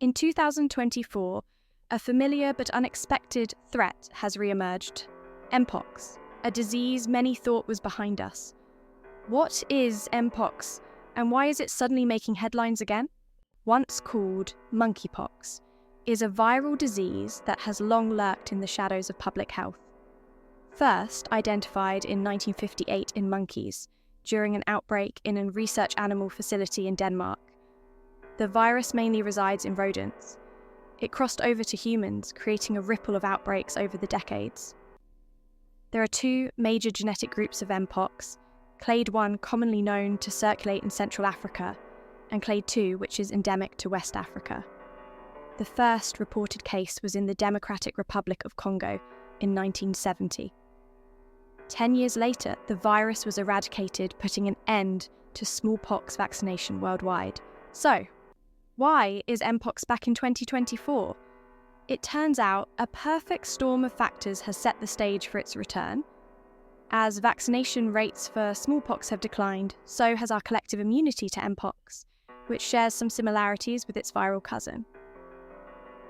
In 2024, a familiar but unexpected threat has re-emerged: Mpox, a disease many thought was behind us. What is Mpox, and why is it suddenly making headlines again? Once called monkeypox, is a viral disease that has long lurked in the shadows of public health. First identified in 1958 in monkeys, during an outbreak in a research animal facility in Denmark. The virus mainly resides in rodents. It crossed over to humans, creating a ripple of outbreaks over the decades. There are two major genetic groups of Mpox: clade 1, commonly known to circulate in Central Africa, and clade 2, which is endemic to West Africa. The first reported case was in the Democratic Republic of Congo in 1970. 10 years later, the virus was eradicated, putting an end to smallpox vaccination worldwide. So, why is Mpox back in 2024? It turns out a perfect storm of factors has set the stage for its return. As vaccination rates for smallpox have declined, so has our collective immunity to Mpox, which shares some similarities with its viral cousin.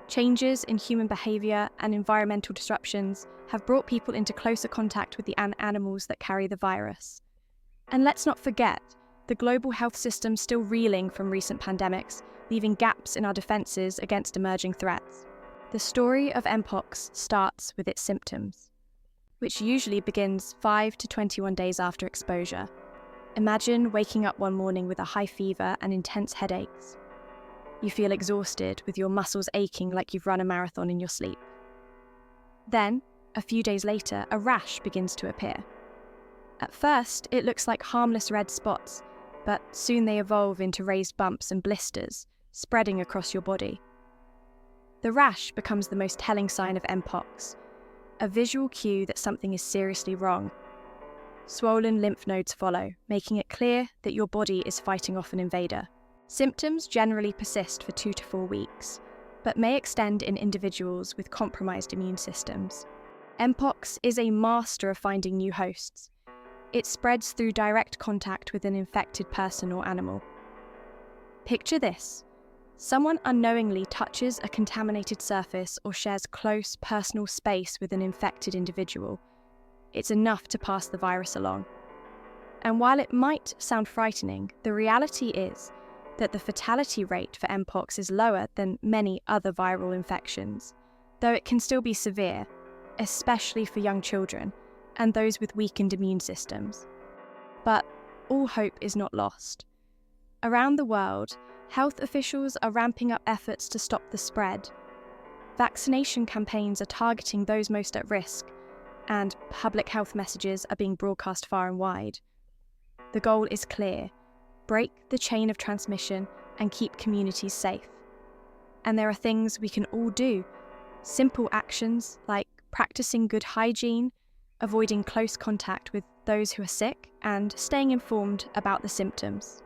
Changes in human behaviour and environmental disruptions have brought people into closer contact with the animals that carry the virus. And let's not forget, the global health system still reeling from recent pandemics, leaving gaps in our defences against emerging threats. The story of Mpox starts with its symptoms, which usually begins 5 to 21 days after exposure. Imagine waking up one morning with a high fever and intense headaches. You feel exhausted, with your muscles aching like you've run a marathon in your sleep. Then, a few days later, a rash begins to appear. At first, it looks like harmless red spots, but soon they evolve into raised bumps and blisters, spreading across your body. The rash becomes the most telling sign of Mpox, a visual cue that something is seriously wrong. Swollen lymph nodes follow, making it clear that your body is fighting off an invader. Symptoms generally persist for 2 to 4 weeks, but may extend in individuals with compromised immune systems. Mpox is a master of finding new hosts. It spreads through direct contact with an infected person or animal. Picture this: someone unknowingly touches a contaminated surface or shares close personal space with an infected individual. It's enough to pass the virus along. And while it might sound frightening, the reality is that the fatality rate for Mpox is lower than many other viral infections, though it can still be severe, especially for young children and those with weakened immune systems. But all hope is not lost. Around the world, health officials are ramping up efforts to stop the spread. Vaccination campaigns are targeting those most at risk, and public health messages are being broadcast far and wide. The goal is clear: break the chain of transmission and keep communities safe. And there are things we can all do. Simple actions like practicing good hygiene, avoiding close contact with those who are sick, and staying informed about the symptoms.